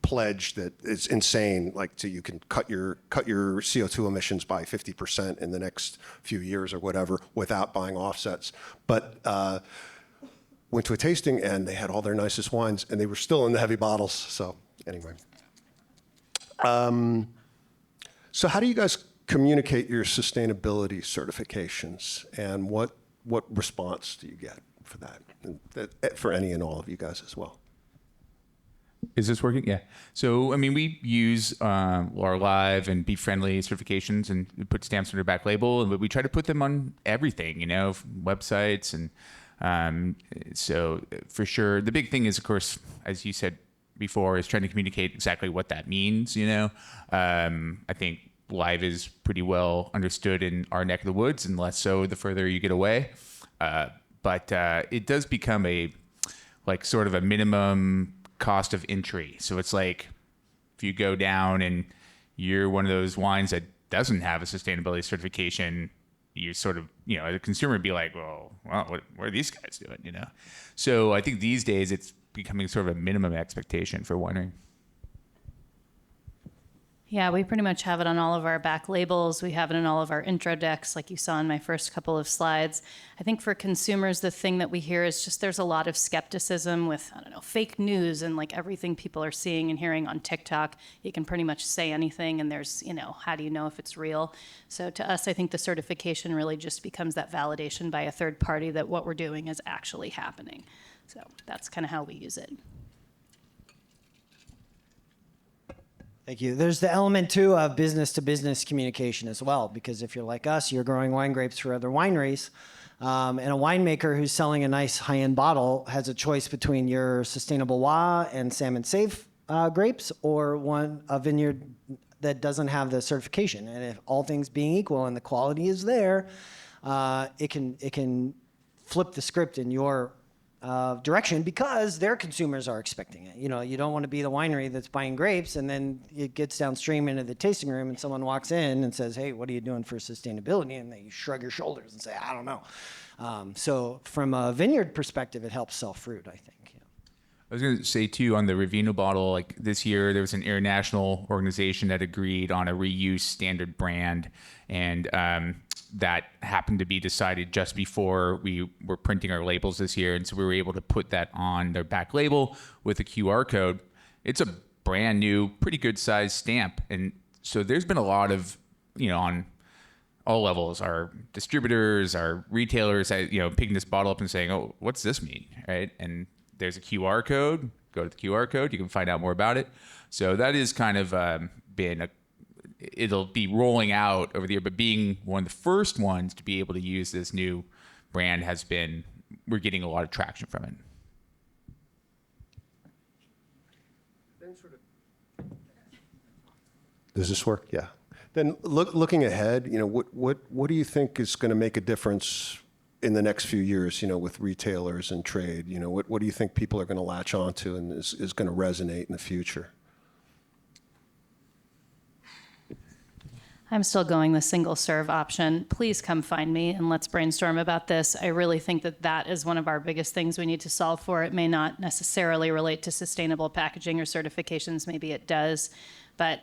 pledge that is insane, you can cut your CO2 emissions by 50% in the next few years or whatever without buying offsets. But went to a tasting and they had all their nicest wines and they were still in the heavy bottles. So anyway. So how do you guys communicate your sustainability certifications, and what response do you get for that? And for any and all of you guys as well. Is this working? Yeah. So, we use our Live and Be Friendly certifications and put stamps on their back label, and we try to put them on everything, websites. And so for sure, the big thing is, of course, as you said before, is trying to communicate exactly what that means. I think Live is pretty well understood in our neck of the woods, and less so the further you get away. but it does become a like sort of a minimum cost of entry. So it's like if you go down and you're one of those wines that doesn't have a sustainability certification, you sort of, as a consumer be like, well, what are these guys doing, So I think these days it's becoming sort of a minimum expectation for winery. Yeah, we pretty much have it on all of our back labels. We have it in all of our intro decks, like you saw in my first couple of slides. I think for consumers, the thing that we hear is just there's a lot of skepticism with, fake news and like everything people are seeing and hearing on TikTok. You can pretty much say anything and there's, how do you know if it's real? So to us, I think the certification really just becomes that validation by a third party that what we're doing is actually happening. So that's kind of how we use it. Thank you. There's the element, too, of business-to-business communication as well, because if you're like us, you're growing wine grapes for other wineries, and a winemaker who's selling a nice high-end bottle has a choice between your sustainable WA and salmon safe grapes or a vineyard that doesn't have the certification. And if all things being equal and the quality is there, it can flip the script in your direction because their consumers are expecting it. You don't want to be the winery that's buying grapes and then it gets downstream into the tasting room and someone walks in and says, hey, what are you doing for sustainability? And they shrug your shoulders and say, I don't know. So from a vineyard perspective, it helps sell fruit, I think. Yeah. I was going to say too, on the Ravino bottle, like this year, there was an international organization that agreed on a reuse standard brand, and that happened to be decided just before we were printing our labels this year. And so we were able to put that on their back label with a QR code. It's a brand new, pretty good size stamp. And so there's been a lot of, on all levels, our distributors, our retailers, picking this bottle up and saying, oh, what's this mean? Right. And there's a QR code, go to the QR code, you can find out more about it. So that is kind of been it'll be rolling out over the year, but being one of the first ones to be able to use this new brand we're getting a lot of traction from it. Does this work? Yeah. Then looking ahead, what do you think is going to make a difference in the next few years, with retailers and trade? What do you think people are going to latch onto and is going to resonate in the future? I'm still going the single serve option. Please come find me and let's brainstorm about this. I really think that is one of our biggest things we need to solve for. It may not necessarily relate to sustainable packaging or certifications, maybe it does, but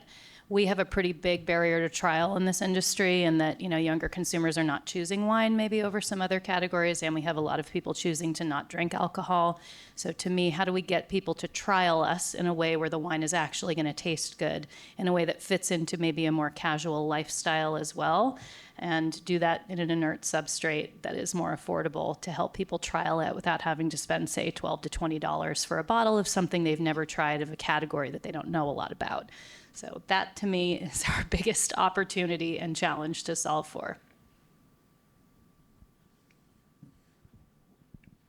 we have a pretty big barrier to trial in this industry, and that, younger consumers are not choosing wine maybe over some other categories, and we have a lot of people choosing to not drink alcohol. So to me, how do we get people to trial us in a way where the wine is actually going to taste good, in a way that fits into maybe a more casual lifestyle as well, and do that in an inert substrate that is more affordable to help people trial it without having to spend, say, $12 to $20 for a bottle of something they've never tried, of a category that they don't know a lot about. So that, to me, is our biggest opportunity and challenge to solve for.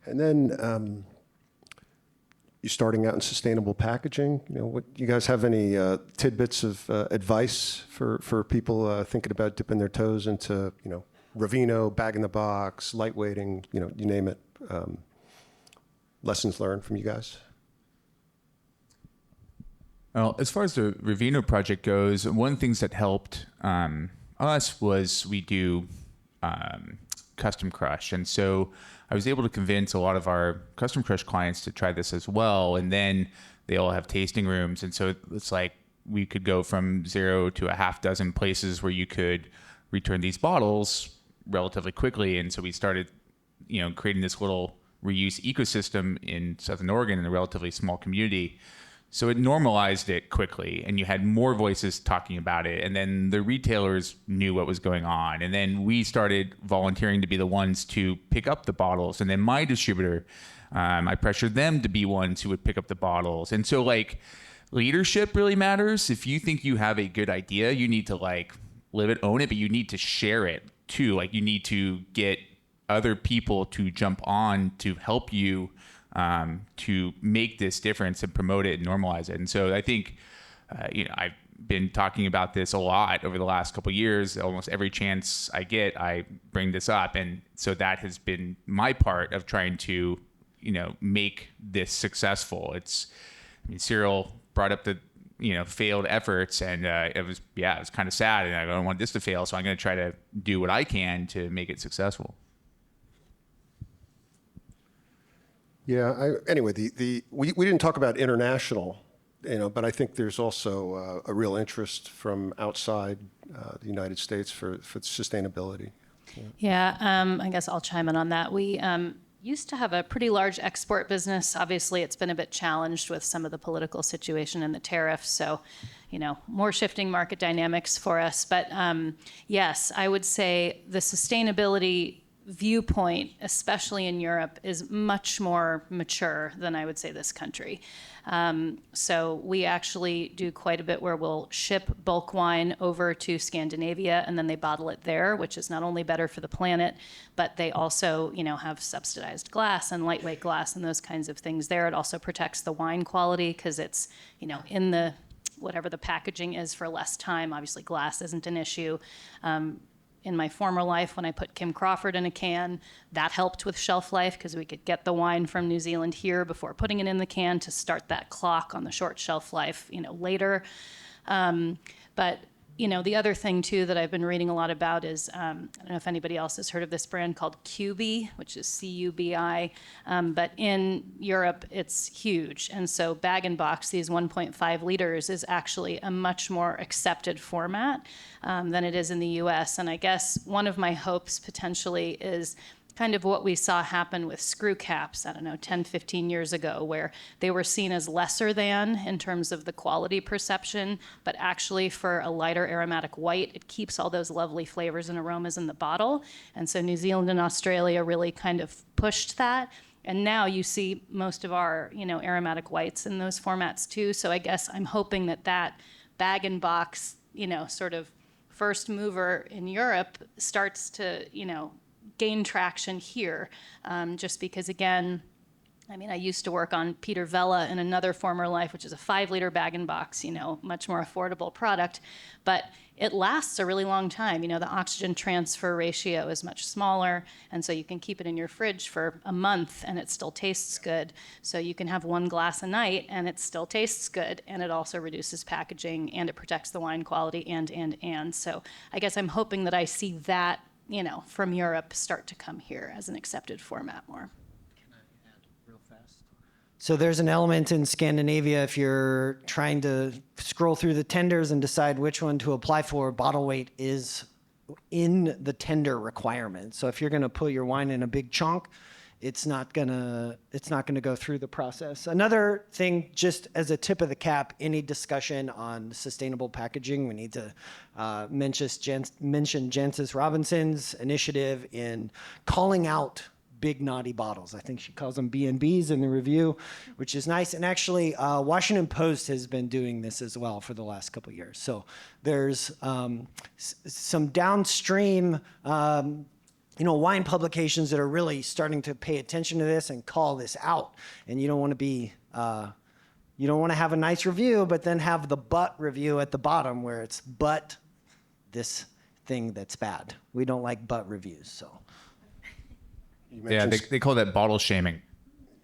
And then you're starting out in sustainable packaging. What you guys have any tidbits of advice for people thinking about dipping their toes into, Ravino, bag in the box, lightweighting, you name it. Lessons learned from you guys? Well, as far as the Ravino project goes, one of the things that helped us was we do custom crush. And so I was able to convince a lot of our custom crush clients to try this as well. And then they all have tasting rooms. And so it's like we could go from 0 to a half dozen places where you could return these bottles relatively quickly. And so we started, creating this little reuse ecosystem in Southern Oregon in a relatively small community. So it normalized it quickly, and you had more voices talking about it. And then the retailers knew what was going on. And then we started volunteering to be the ones to pick up the bottles. And then my distributor, I pressured them to be ones who would pick up the bottles. And so leadership really matters. If you think you have a good idea, you need to live it, own it, but you need to share it too. You need to get other people to jump on to help you to make this difference and promote it and normalize it. And so I think, been talking about this a lot over the last couple of years. Almost every chance I get, I bring this up. And so that has been my part of trying to, make this successful. Cyril brought up the, failed efforts, and it was kind of sad, and I don't want this to fail. So I'm going to try to do what I can to make it successful. Yeah. Anyway, we didn't talk about international, but I think there's also a real interest from outside the United States for sustainability. Yeah, I guess I'll chime in on that. We used to have a pretty large export business. Obviously, it's been a bit challenged with some of the political situation and the tariffs. So, more shifting market dynamics for us. But yes, I would say the sustainability viewpoint, especially in Europe, is much more mature than I would say this country. So we actually do quite a bit where we'll ship bulk wine over to Scandinavia and then they bottle it there, which is not only better for the planet, but they also, have subsidized glass and lightweight glass and those kinds of things there. It also protects the wine quality because it's, in the whatever the packaging is for less time. Obviously, glass isn't an issue. In my former life, when I put Kim Crawford in a can, that helped with shelf life because we could get the wine from New Zealand here before putting it in the can to start that clock on the short shelf life, later. But the other thing too that I've been reading a lot about is I don't know if anybody else has heard of this brand called Quby, which is Cubi, but in Europe it's huge, and so bag and box, these 1.5 liters, is actually a much more accepted format than it is in the U.S. And I guess one of my hopes potentially is kind of what we saw happen with screw caps, 10, 15 years ago, where they were seen as lesser than in terms of the quality perception, but actually for a lighter aromatic white, it keeps all those lovely flavors and aromas in the bottle. And so New Zealand and Australia really kind of pushed that. And now you see most of our, aromatic whites in those formats too. So I guess I'm hoping that bag and box, sort of first mover in Europe starts to, gain traction here, just because, again, I used to work on Peter Vella in another former life, which is a 5-liter bag and box, much more affordable product, but it lasts a really long time. The oxygen transfer ratio is much smaller, and so you can keep it in your fridge for a month and it still tastes good. So you can have one glass a night and it still tastes good, and it also reduces packaging and it protects the wine quality and. So I guess I'm hoping that I see that from Europe start to come here as an accepted format more. Can I add real fast? So there's an element in Scandinavia, if you're trying to scroll through the tenders and decide which one to apply for, bottle weight is in the tender requirement. So if you're going to put your wine in a big chunk, it's not gonna go through the process. Another thing, just as a tip of the cap, any discussion on sustainable packaging, we need to mention Jancis Robinson's initiative in calling out big naughty bottles. I think she calls them B&Bs in the review, which is nice. And actually, Washington Post has been doing this as well for the last couple of years. So there's some downstream wine publications that are really starting to pay attention to this and call this out. And you don't want to be, you don't want to have a nice review, but then have the but review at the bottom where it's but this thing that's bad. We don't like but reviews, so. Yeah, they call that bottle shaming.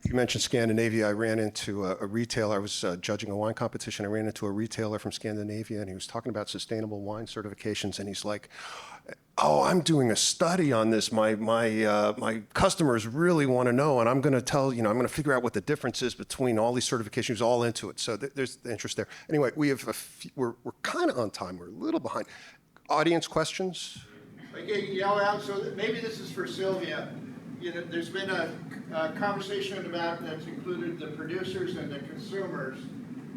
You mentioned Scandinavia. I ran into a retailer. I was judging a wine competition. I ran into a retailer from Scandinavia, and he was talking about sustainable wine certifications. And he's like, "Oh, I'm doing a study on this. My customers really want to know, and I'm going to tell I'm going to figure out what the difference is between all these certifications." He's all into it, so there's the interest there. Anyway, we have we're kind of on time. We're a little behind. Audience questions. Okay, yell out. So maybe this is for Sylvia. There's been a conversation about that's included the producers and the consumers.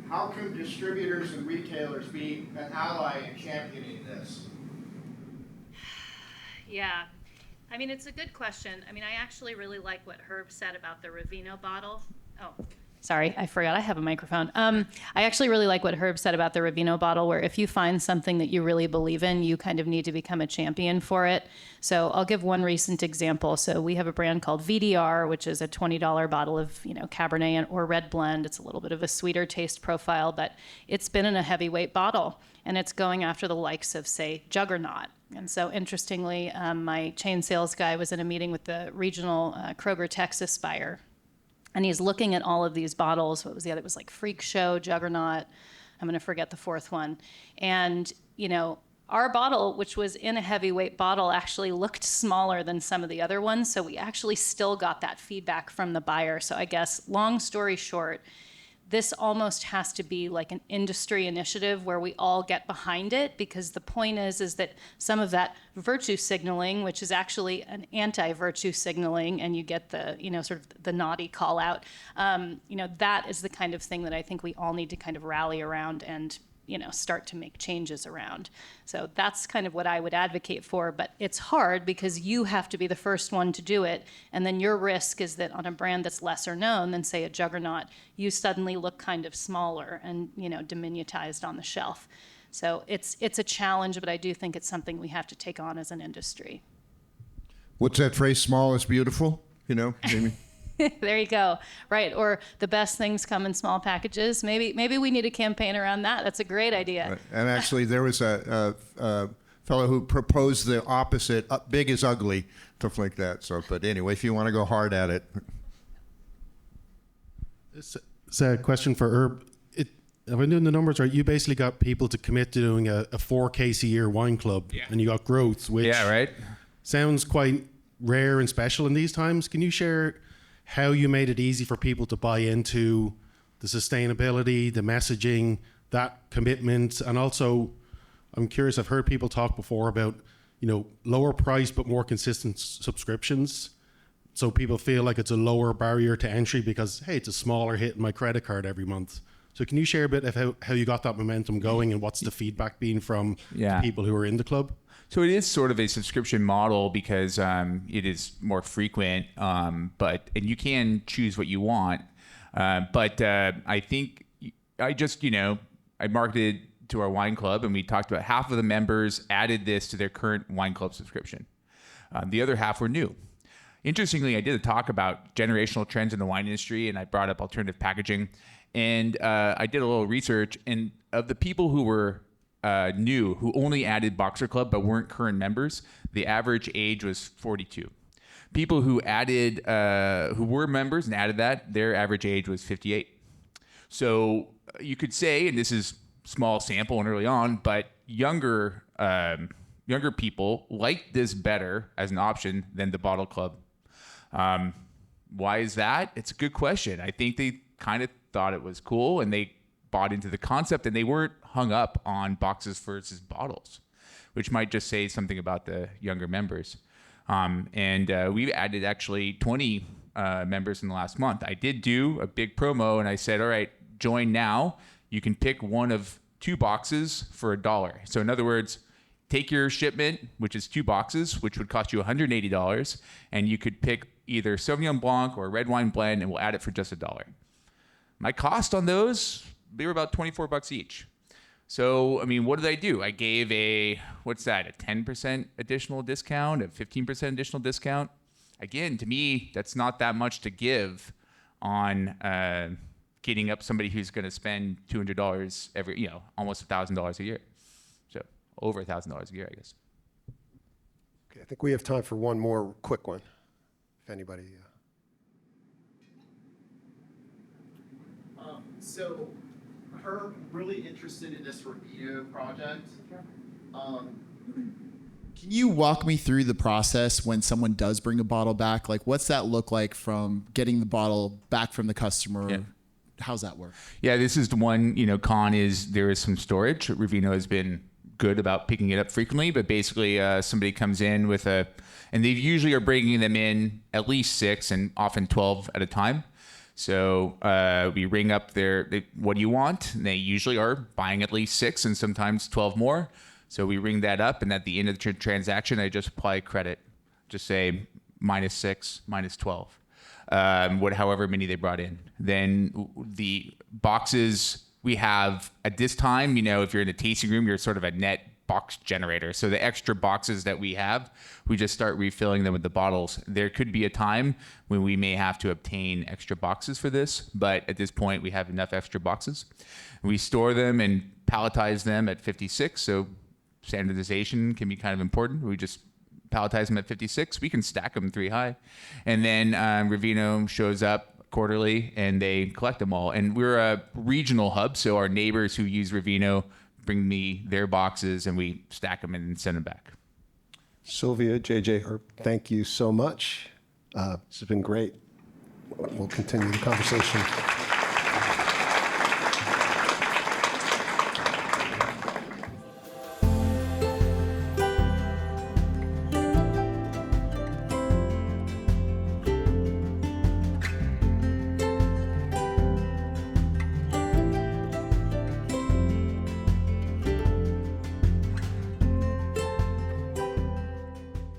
How can distributors and retailers be an ally in championing this? Yeah, it's a good question. I actually really like what Herb said about the Ravino bottle. Oh, Sorry, I forgot I have a microphone. I actually really like what Herb said about the Ravino bottle, where if you find something that you really believe in, you kind of need to become a champion for it. So I'll give one recent example. So we have a brand called VDR, which is a $20 bottle of, Cabernet or red blend. It's a little bit of a sweeter taste profile, but it's been in a heavyweight bottle, and it's going after the likes of, say, Juggernaut. And so interestingly, my chain sales guy was in a meeting with the regional Kroger Texas buyer. And he's looking at all of these bottles. What was the other? It was like Freak Show, Juggernaut. I'm going to forget the fourth one. And, our bottle, which was in a heavyweight bottle, actually looked smaller than some of the other ones. So we actually still got that feedback from the buyer. So I guess, long story short, this almost has to be like an industry initiative where we all get behind it, because the point is that some of that virtue signaling, which is actually an anti-virtue signaling, and you get the, sort of the naughty call out, that is the kind of thing that I think we all need to kind of rally around and start to make changes around. So that's kind of what I would advocate for, but it's hard because you have to be the first one to do it. And then your risk is that on a brand that's lesser known than, say, a Juggernaut, you suddenly look kind of smaller and, diminutized on the shelf. So it's a challenge, but I do think it's something we have to take on as an industry. What's that phrase? Small is beautiful, Jamie? There you go. Right. Or the best things come in small packages. Maybe we need a campaign around that. That's a great idea. Right. And actually, there was a fellow who proposed the opposite: big is ugly, stuff like that. So, but anyway, if you want to go hard at it. It's a question for Herb. If I'm doing the numbers right, you basically got people to commit to doing a 4 case a year wine club, and you got growth, which sounds quite rare and special in these times. Can you share how you made it easy for people to buy into the sustainability, the messaging, that commitment? And also, I'm curious, I've heard people talk before about, lower price but more consistent subscriptions. So people feel like it's a lower barrier to entry because, hey, it's a smaller hit in my credit card every month. So can you share a bit of how you got that momentum going and what's the feedback been from the people who are in the club? So it is sort of a subscription model because it is more frequent, and you can choose what you want. But I think I marketed to our wine club, and we talked about half of the members added this to their current wine club subscription. The other half were new. Interestingly, I did a talk about generational trends in the wine industry, and I brought up alternative packaging. And I did a little research, and of the people who were new, who only added Boxer Club but weren't current members, the average age was 42. People who added, who were members and added that, their average age was 58. So you could say, and this is small sample and early on, but younger people like this better as an option than the Bottle Club. Why is that? It's a good question. I think they kind of thought it was cool and they bought into the concept, and they weren't hung up on boxes versus bottles, which might just say something about the younger members. And we've added actually 20 members in the last month. I did do a big promo, and I said, all right, join now. You can pick one of 2 boxes for $1. So in other words, take your shipment, which is 2 boxes, which would cost you $180, and you could pick either Sauvignon Blanc or a red wine blend, and we'll add it for just $1. My cost on those, they were about $24 each. So, I mean, what did I do? I gave a 10% additional discount, a 15% additional discount. Again, to me, that's not that much to give on getting up somebody who's going to spend $200 every, almost $1,000 a year. So over $1,000 a year, I guess. Okay, I think we have time for one more quick one, if anybody. So, Herb, really interested in this review project. Can you walk me through the process when someone does bring a bottle back? Like, what's that look like from getting the bottle back from the customer? Yeah. How's that work? Yeah, this is the one, con is there is some storage. Ravino has been good about picking it up frequently, but basically somebody comes in with and they usually are bringing them in at least 6 and often 12 at a time. So we ring up what do you want? And they usually are buying at least 6 and sometimes 12 more. So we ring that up, and at the end of the transaction, I just apply credit. Just say -6, -12. however many they brought in. Then the boxes we have at this time, you know, if you're in a tasting room, you're sort of a net box generator. So the extra boxes that we have, we just start refilling them with the bottles. There could be a time when we may have to obtain extra boxes for this, but at this point we have enough extra boxes. We store them and palletize them at 56. So standardization can be kind of important. We just palletize them at 56. We can stack them 3 high. And then Ravino shows up quarterly and they collect them all. And we're a regional hub. So our neighbors who use Ravino bring me their boxes and we stack them and send them back. Sylvia, JJ, Herb, thank you so much. This has been great. We'll continue the conversation.